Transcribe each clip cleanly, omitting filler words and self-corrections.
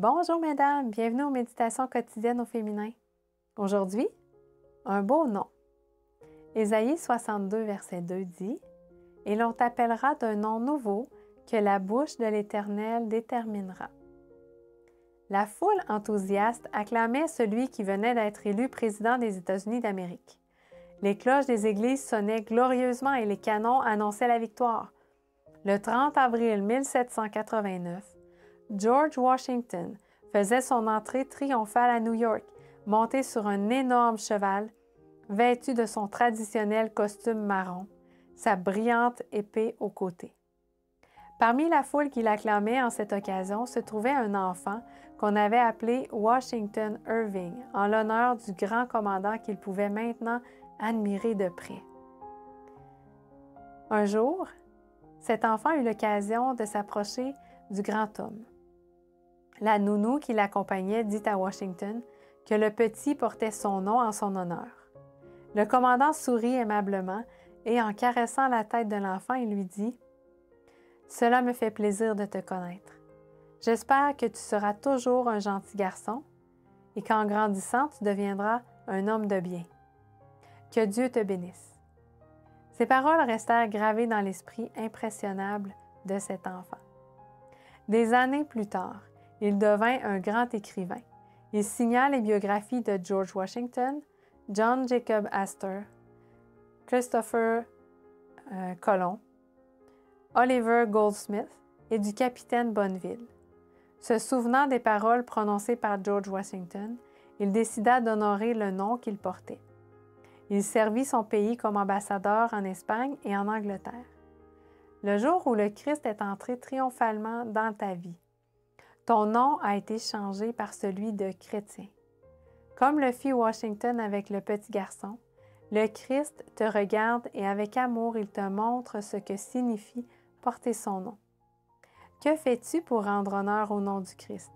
Bonjour mesdames, bienvenue aux méditations quotidiennes au féminin. Aujourd'hui, un beau nom. Ésaïe 62, verset 2 dit « Et l'on t'appellera d'un nom nouveau que la bouche de l'Éternel déterminera. » La foule enthousiaste acclamait celui qui venait d'être élu président des États-Unis d'Amérique. Les cloches des églises sonnaient glorieusement et les canons annonçaient la victoire. Le 30 avril 1789, George Washington faisait son entrée triomphale à New York, monté sur un énorme cheval, vêtu de son traditionnel costume marron, sa brillante épée au côté. Parmi la foule qui l'acclamait en cette occasion se trouvait un enfant qu'on avait appelé Washington Irving, en l'honneur du grand commandant qu'il pouvait maintenant admirer de près. Un jour, cet enfant eut l'occasion de s'approcher du grand homme. La nounou qui l'accompagnait dit à Washington que le petit portait son nom en son honneur. Le commandant sourit aimablement et, en caressant la tête de l'enfant, il lui dit « Cela me fait plaisir de te connaître. J'espère que tu seras toujours un gentil garçon et qu'en grandissant, tu deviendras un homme de bien. Que Dieu te bénisse. » Ces paroles restèrent gravées dans l'esprit impressionnable de cet enfant. Des années plus tard, il devint un grand écrivain. Il signa les biographies de George Washington, John Jacob Astor, Christopher Colomb, Oliver Goldsmith et du capitaine Bonneville. Se souvenant des paroles prononcées par George Washington, il décida d'honorer le nom qu'il portait. Il servit son pays comme ambassadeur en Espagne et en Angleterre. Le jour où le Christ est entré triomphalement dans ta vie, ton nom a été changé par celui de chrétien. Comme le fit Washington avec le petit garçon, le Christ te regarde et avec amour, il te montre ce que signifie porter son nom. Que fais-tu pour rendre honneur au nom du Christ?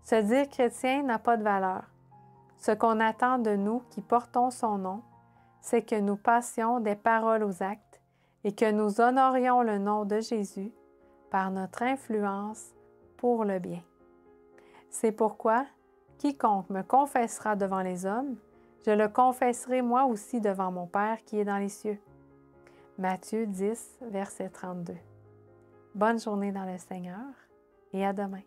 Se dire chrétien n'a pas de valeur. Ce qu'on attend de nous qui portons son nom, c'est que nous passions des paroles aux actes et que nous honorions le nom de Jésus par notre influence pour le bien. C'est pourquoi, quiconque me confessera devant les hommes, je le confesserai moi aussi devant mon Père qui est dans les cieux. Matthieu 10, verset 32. Bonne journée dans le Seigneur et à demain.